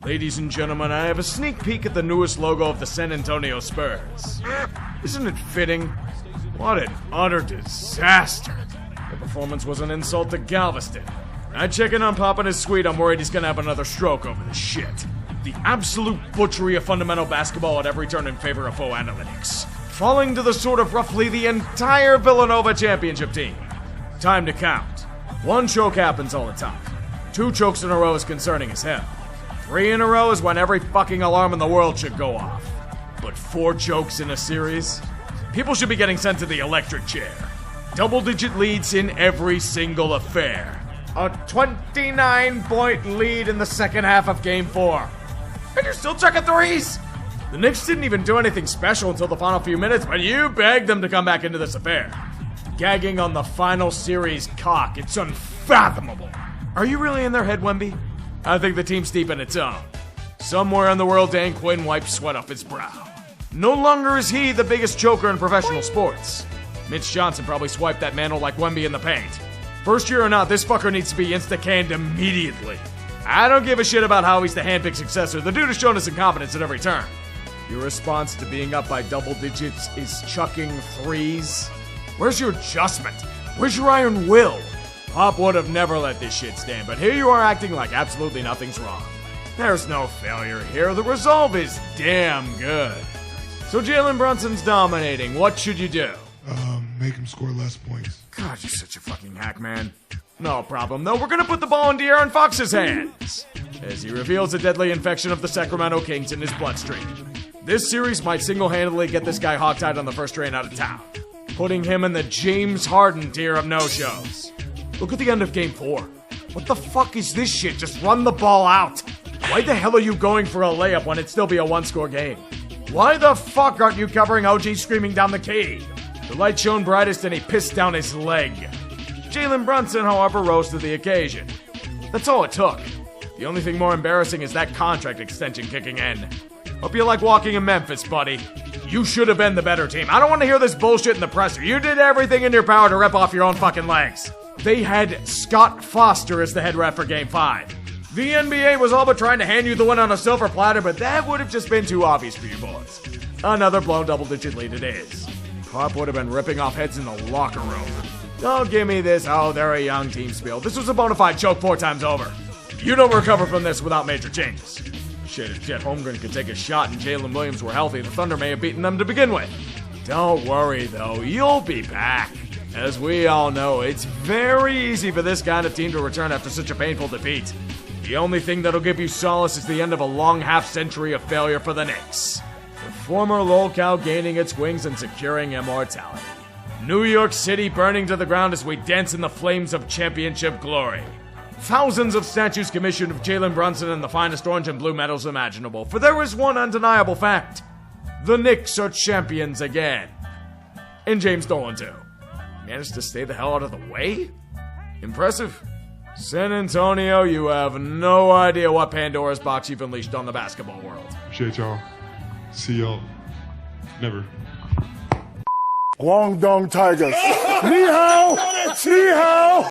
Ladies and gentlemen, I have a sneak peek at the newest logo of the San Antonio Spurs. Isn't it fitting? What an utter disaster. The performance was an insult to Galveston. I check in on Pop in his suite. I'm worried he's gonna have another stroke over this shit. The absolute butchery of fundamental basketball at every turn in favor of faux analytics. Falling to the sword of roughly the entire Villanova championship team. Time to count. 1 choke happens all the time. 2 chokes in a row is concerning as hell. 3 in a row is when every fucking alarm in the world should go off. But 4 chokes in a series? People should be getting sent to the electric chair. Double-digit leads in every single affair. A 29-point lead in the second half of Game 4. And you're still checking threes? The Knicks didn't even do anything special until the final few minutes, but you begged them to come back into this affair. Gagging on the final series cock, it's unfathomable. Are you really in their head, Wemby? I think the team's deep in its own. Somewhere in the world, Dan Quinn wipes sweat off his brow. No longer is he the biggest choker in professional sports. Mitch Johnson probably swiped that mantle like Wemby in the paint. First year or not, this fucker needs to be insta-canned immediately. I don't give a shit about how he's the handpicked successor. The dude has shown his incompetence at every turn. Your response to being up by double digits is chucking threes? Where's your adjustment? Where's your iron will? Pop would have never let this shit stand, but here you are acting like absolutely nothing's wrong. There's no failure here. The resolve is damn good. So Jalen Brunson's dominating. What should you do? Make him score less points. God, you're such a fucking hack, man. No problem, though. We're gonna put the ball in De'Aaron Fox's hands as he reveals a deadly infection of the Sacramento Kings in his bloodstream. This series might single-handedly get this guy hogtied on the first train out of town, putting him in the James Harden tier of no-shows. Look at the end of Game 4. What the fuck is this shit? Just run the ball out. Why the hell are you going for a layup when it'd still be a 1-score game? Why the fuck aren't you covering OG screaming down the key? The light shone brightest and he pissed down his leg. Jalen Brunson, however, rose to the occasion. That's all it took. The only thing more embarrassing is that contract extension kicking in. Hope you like walking in Memphis, buddy. You should have been the better team. I don't want to hear this bullshit in the presser. You did everything in your power to rip off your own fucking legs. They had Scott Foster as the head ref for Game 5. The NBA was all but trying to hand you the win on a silver platter, but that would have just been too obvious for you boys. Another blown double-digit lead it is. Pop would have been ripping off heads in the locker room. Don't give me this, oh, they're a young team spiel. This was a bona fide choke 4 times over. You don't recover from this without major changes. Shit, if Jet Holmgren could take a shot and Jalen Williams were healthy, the Thunder may have beaten them to begin with. Don't worry, though, you'll be back. As we all know, it's very easy for this kind of team to return after such a painful defeat. The only thing that'll give you solace is the end of a long half-century of failure for the Knicks. The former lolcow gaining its wings and securing immortality. New York City burning to the ground as we dance in the flames of championship glory. Thousands of statues commissioned of Jalen Brunson and the finest orange and blue medals imaginable. For there is one undeniable fact. The Knicks are champions again. And James Dolan too. Managed to stay the hell out of the way? Impressive. San Antonio, you have no idea what Pandora's box you've unleashed on the basketball world. Appreciate y'all. See y'all. Never. Guangdong Tigers. Ni hao! Ni hao!